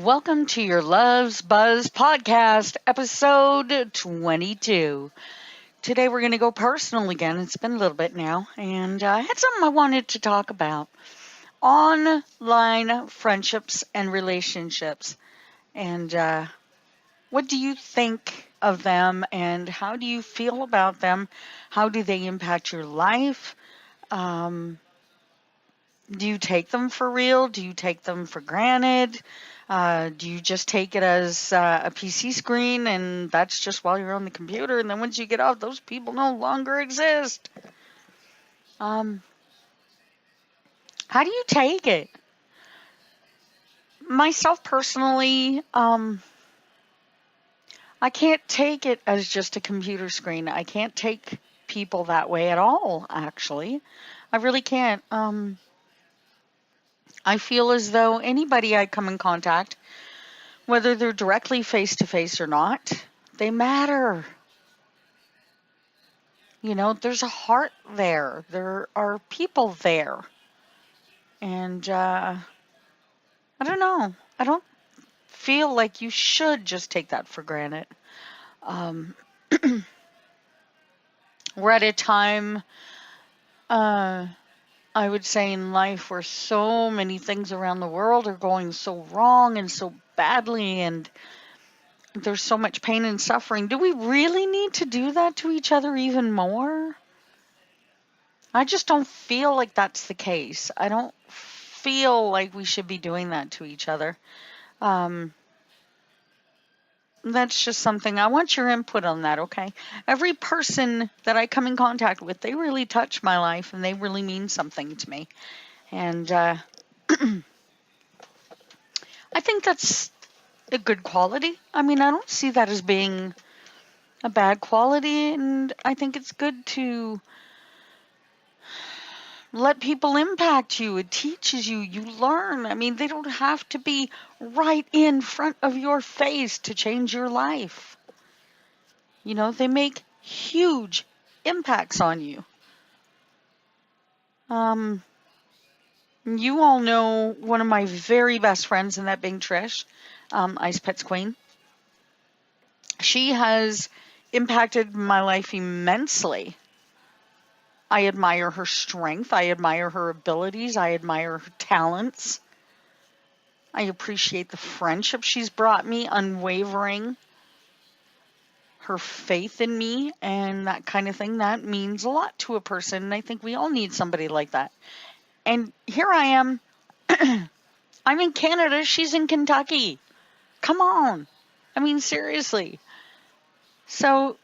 Welcome to your Loves Buzz podcast, episode 22. Today we're going to go personal again. It's been a little bit now, and I had something I wanted to talk about online friendships and relationships. And what do you think of them, and how do you feel about them? How do they impact your life? Um, do you take them for real? Do you take them for granted? Do you just take it as a PC screen and that's just while you're on the computer? And then once you get off, those people no longer exist. Um, how do you take it? Myself personally, I can't take it as just a computer screen. I can't take people that way at all, actually. I really can't. I feel as though anybody I come in contact, whether they're directly face to face or not, they matter. You know, there's a heart there. There are people there. And I don't know. I don't feel like you should just take that for granted. Um, we're at a time, uh, I would say, in life where so many things around the world are going so wrong and so badly, and there's so much pain and suffering. Do we really need to do that to each other even more? I just don't feel like that's the case. I don't feel like we should be doing that to each other. Um, that's just something I want your input on that, okay? Every person that I come in contact with, they really touch my life and they really mean something to me. And I think that's a good quality. I mean, I don't see that as being a bad quality, and I think it's good to let people impact you. It teaches you, you learn. I mean, they don't have to be right in front of your face to change your life. You know, they make huge impacts on you. Um, you all know one of my very best friends, and that being Trish, Ice Pets Queen. She has impacted my life immensely. I admire her strength. I admire her abilities. I admire her talents. I appreciate the friendship she's brought me, unwavering, her faith in me, and that kind of thing. That means a lot to a person, and I think we all need somebody like that. And here I am. I'm in Canada. She's in Kentucky. Come on. I mean, seriously. So,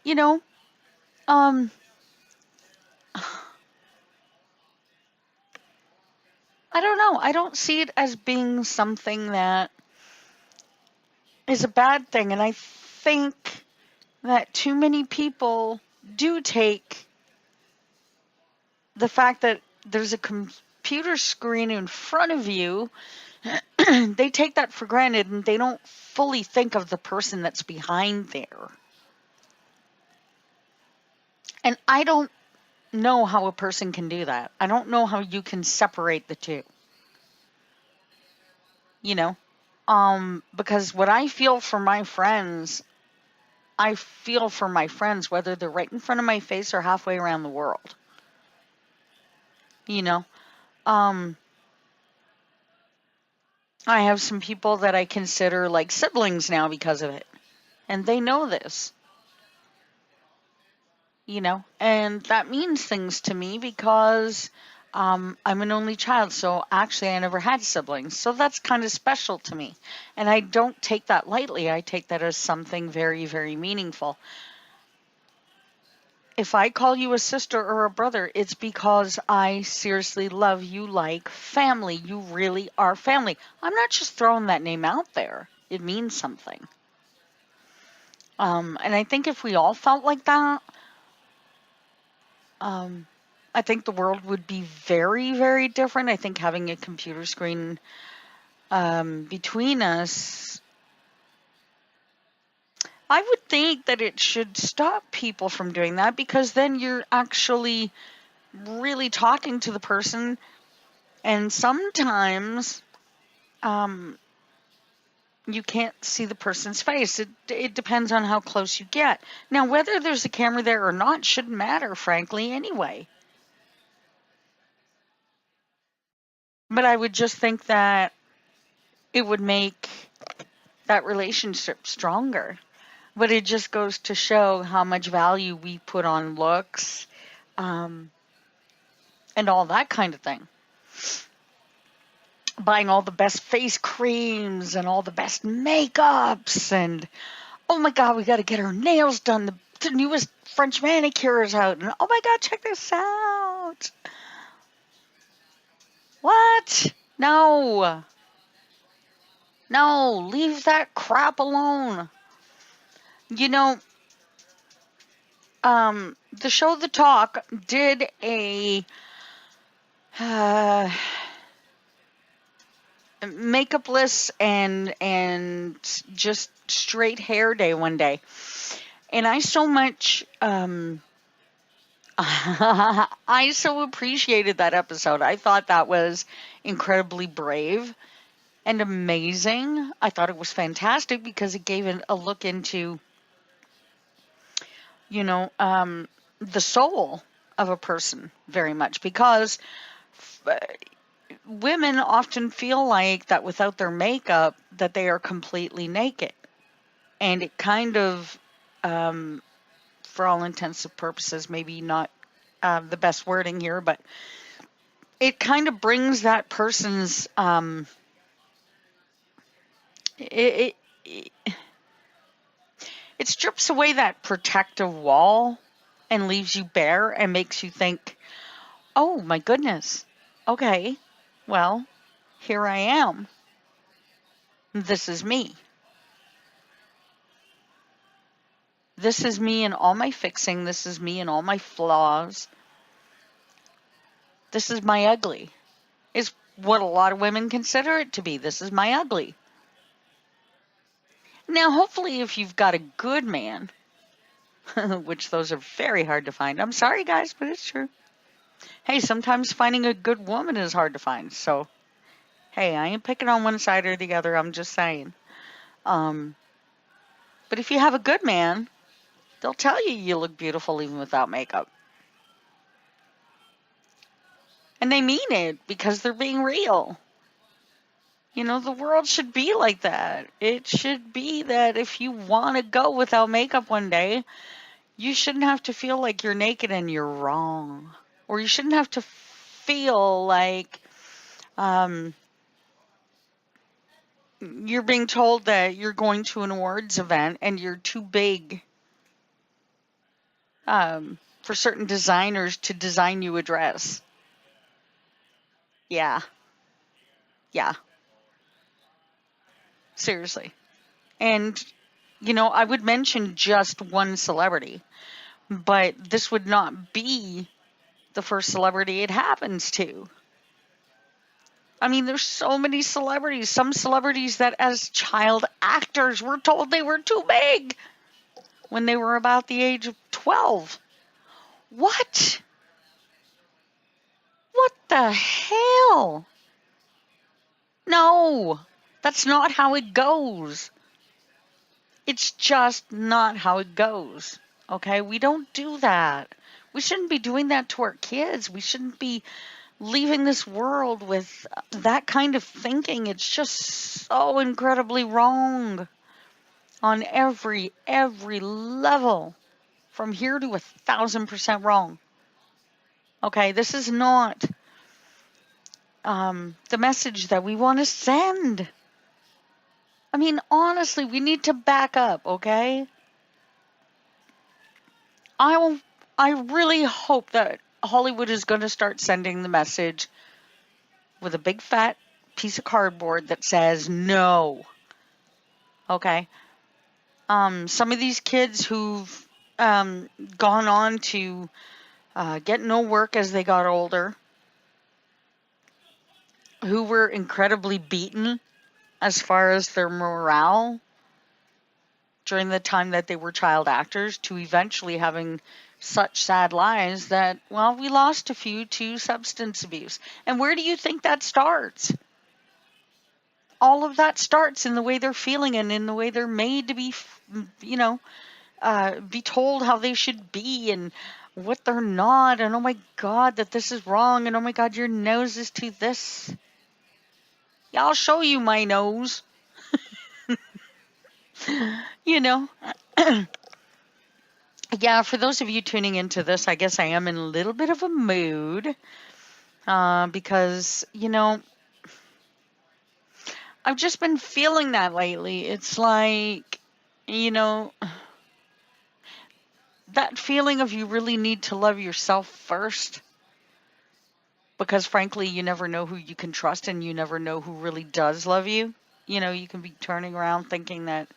um, I don't know. I don't see it as being something that is a bad thing. And I think that too many people do take the fact that there's a computer screen in front of you, they take that for granted and they don't fully think of the person that's behind there. And I don't know how a person can do that. I don't know how you can separate the two. You know? Because what I feel for my friends, I feel for my friends whether they're right in front of my face or halfway around the world. You know? Um, I have some people that I consider like siblings now because of it. And they know this. And that means things to me because I'm an only child. So actually, I never had siblings. So that's kind of special to me. And I don't take that lightly. I take that as something very, very meaningful. If I call you a sister or a brother, it's because I seriously love you like family. You really are family. I'm not just throwing that name out there. It means something. And I think if we all felt like that, I think the world would be very, very different. I think having a computer screen between us, I would think that it should stop people from doing that because then you're actually really talking to the person. And sometimes you can't see the person's face. It depends on how close you get. Now, whether there's a camera there or not shouldn't matter, frankly, anyway. But I would just think that it would make that relationship stronger. But it just goes to show how much value we put on looks, and all that kind of thing. Buying all the best face creams and all the best makeups, and oh my god, we got to get our nails done. The newest French manicure is out, and oh my god, check this out. What? No. No, leave that crap alone. You know, the show The Talk did a makeupless and just straight hair day one day, and I so much I so appreciated that episode. I thought that was incredibly brave and amazing. I thought it was fantastic because it gave a look into, the soul of a person very much, because women often feel like that without their makeup that they are completely naked, and it kind of, for all intents and purposes, maybe not the best wording here, but it kind of brings that person's it, it it strips away that protective wall and leaves you bare and makes you think, oh my goodness, okay, well, here I am. This is me. This is me and all my fixing. This is me and all my flaws. This is my ugly, is what a lot of women consider it to be. This is my ugly. Now, hopefully, if you've got a good man, which those are very hard to find. I'm sorry, guys, but it's true. Hey, sometimes finding a good woman is hard to find. So, hey, I ain't picking on one side or the other. I'm just saying. But if you have a good man, they'll tell you you look beautiful even without makeup. And they mean it because they're being real. The world should be like that. It should be that if you want to go without makeup one day, you shouldn't have to feel like you're naked and you're wrong. Or you shouldn't have to feel like you're being told that you're going to an awards event and you're too big for certain designers to design you a dress. Yeah. Seriously. And, I would mention just one celebrity, but this would not be the first celebrity it happens to. I mean, there's so many celebrities. Some celebrities that as child actors were told they were too big when they were about the age of 12. What? What the hell? No, that's not how it goes. It's just not how it goes. Okay? We don't do that. We shouldn't be doing that to our kids. We shouldn't be leaving this world with that kind of thinking. It's just so incredibly wrong on every level, from here to 1,000% wrong. Okay, this is not the message that we want to send. I mean, honestly, we need to back up, okay? I really hope that Hollywood is going to start sending the message with a big fat piece of cardboard that says no. Okay? Some of these kids who've gone on to get no work as they got older, who were incredibly beaten as far as their morale during the time that they were child actors, to eventually having such sad lives that, well, we lost a few to substance abuse. And where do you think that starts? all of that starts in the way they're feeling and in the way they're made to be, you know, be told how they should be and what they're not. And oh my God, that this is wrong. And oh my God, your nose is to this. Yeah, I'll show you my nose. You know, yeah, for those of you tuning into this, I guess I am in a little bit of a mood because, you know, I've just been feeling that lately. It's like, you know, that feeling of you really need to love yourself first because, frankly, you never know who you can trust and you never know who really does love you. You know, you can be turning around thinking that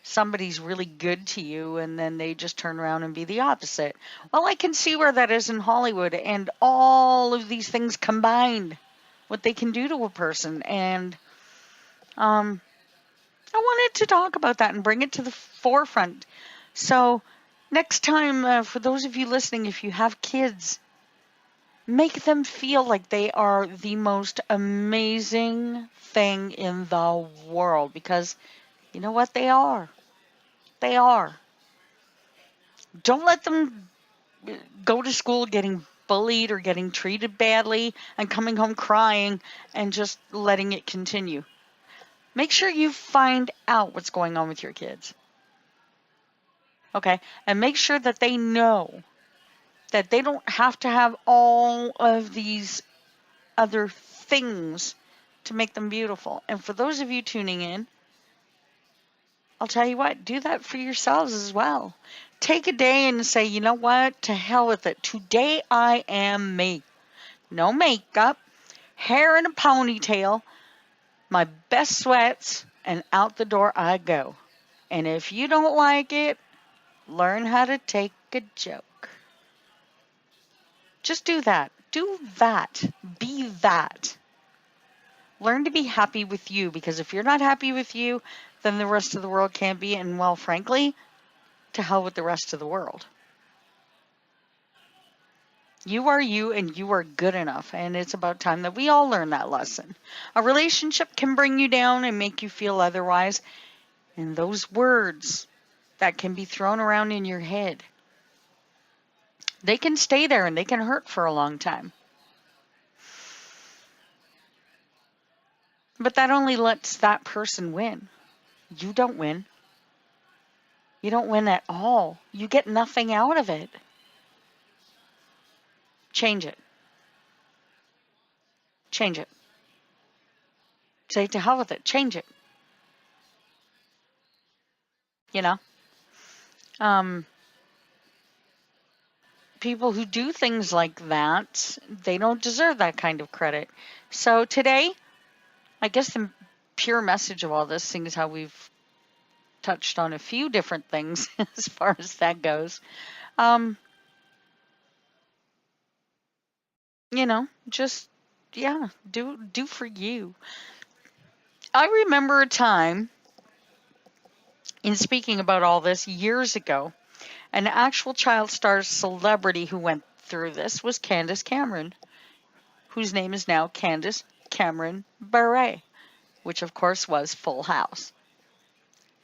somebody's really good to you and then they just turn around and be the opposite. Well, I can see where that is in Hollywood and all of these things combined, what they can do to a person. And um, I wanted to talk about that and bring it to the forefront. So, next time, for those of you listening, if you have kids, make them feel like they are the most amazing thing in the world because you know what? They are. They are. Don't let them go to school getting bullied or getting treated badly and coming home crying and just letting it continue. Make sure you find out what's going on with your kids. Okay? And make sure that they know that they don't have to have all of these other things to make them beautiful. And for those of you tuning in, I'll tell you what, do that for yourselves as well. Take a day and say, you know what? To hell with it. Today I am me. No makeup, hair in a ponytail, my best sweats, and out the door I go. And if you don't like it, learn how to take a joke. Just do that. Do that. Be that. Learn to be happy with you because if you're not happy with you, then the rest of the world can't be. And well, frankly, to hell with the rest of the world. You are you and you are good enough. And it's about time that we all learn that lesson. A relationship can bring you down and make you feel otherwise. And those words that can be thrown around in your head, they can stay there and they can hurt for a long time. But that only lets that person win. You don't win. You don't win at all. You get nothing out of it. Change it. Change it. Say to hell with it. Change it. You know? Um, People who do things like that, they don't deserve that kind of credit. So today, I guess the pure message of all this, seeing as how we've touched on a few different things as far as that goes, um, you know, just, yeah, do for you. I remember a time, in speaking about all this years ago, an actual child star celebrity who went through this was Candace Cameron, whose name is now Candace Cameron Bure, which of course was Full House,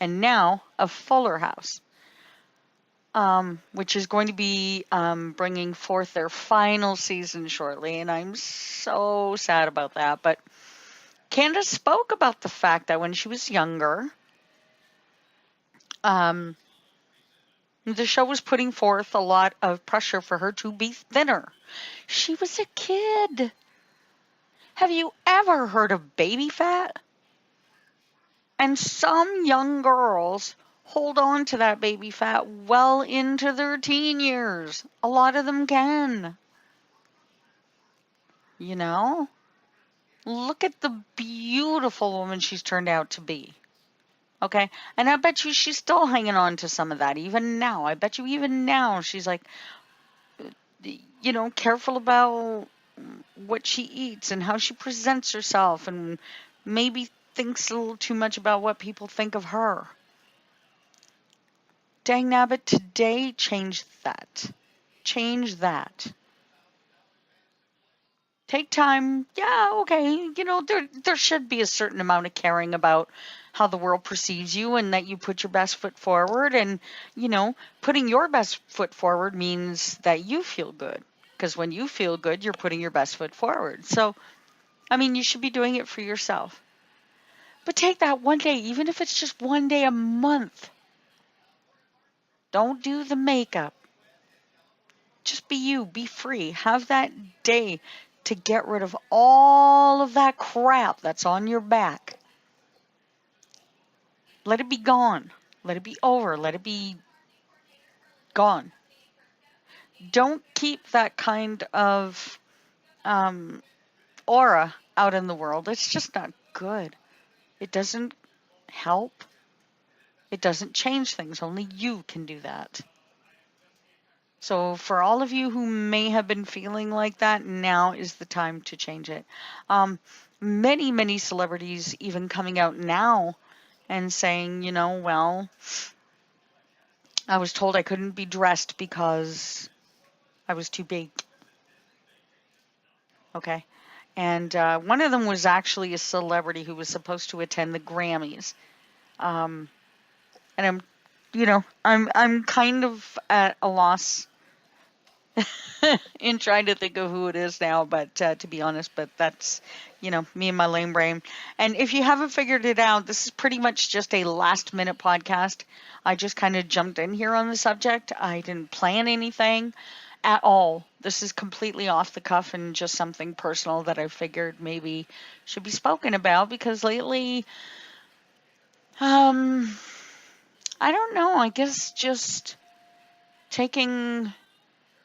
and now a Fuller House, which is going to be bringing forth their final season shortly, and I'm so sad about that. But Candace spoke about the fact that when she was younger, um, the show was putting forth a lot of pressure for her to be thinner. She was a kid. Have you ever heard of baby fat? And some young girls hold on to that baby fat well into their teen years. A lot of them can. You know? Look at the beautiful woman she's turned out to be. Okay? And I bet you she's still hanging on to some of that even now. I bet you even now she's like, you know, careful about what she eats and how she presents herself and maybe thinks a little too much about what people think of her. Dang nabbit, today change that. Change that. Take time. Yeah, okay. There should be a certain amount of caring about how the world perceives you and that you put your best foot forward. And, putting your best foot forward means that you feel good. Because when you feel good, you're putting your best foot forward. So, I mean, you should be doing it for yourself. But take that one day, even if it's just one day a month. Don't do the makeup. Just be you, be free. Have that day to get rid of all of that crap that's on your back. Let it be gone. Let it be over. Let it be gone. Don't keep that kind of aura out in the world. It's just not good. It doesn't help. It doesn't change things. Only you can do that. So, for all of you who may have been feeling like that, now is the time to change it. Many, many celebrities even coming out now and saying, well, I was told I couldn't be dressed because I was too big. Okay. And one of them was actually a celebrity who was supposed to attend the Grammys. And I'm kind of at a loss in trying to think of who it is now, but to be honest, but that's, me and my lame brain. And if you haven't figured it out, this is pretty much just a last minute podcast. I just kind of jumped in here on the subject. I didn't plan anything at all. This is completely off the cuff and just something personal that I figured maybe should be spoken about because lately, I don't know, I guess just taking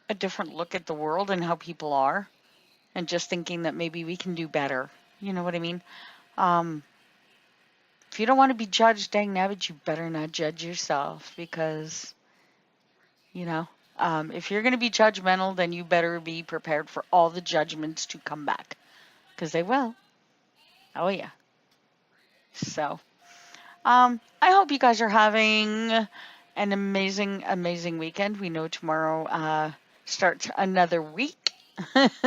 a different look at the world and how people are and just thinking that maybe we can do better. You know what I mean? If you don't want to be judged, dang nabbit, you better not judge yourself because, if you're going to be judgmental, then you better be prepared for all the judgments to come back because they will. Oh, yeah. So, I hope you guys are having an amazing, amazing weekend. We know tomorrow starts another week. But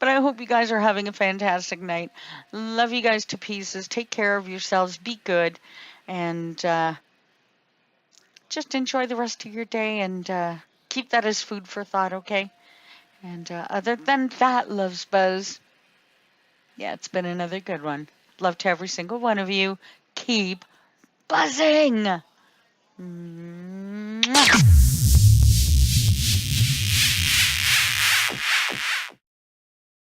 I hope you guys are having a fantastic night. Love you guys to pieces. Take care of yourselves. Be good. And just enjoy the rest of your day and keep that as food for thought, okay? And other than that, Loves Buzz, yeah, it's been another good one. Love to every single one of you. Keep buzzing. Mwah.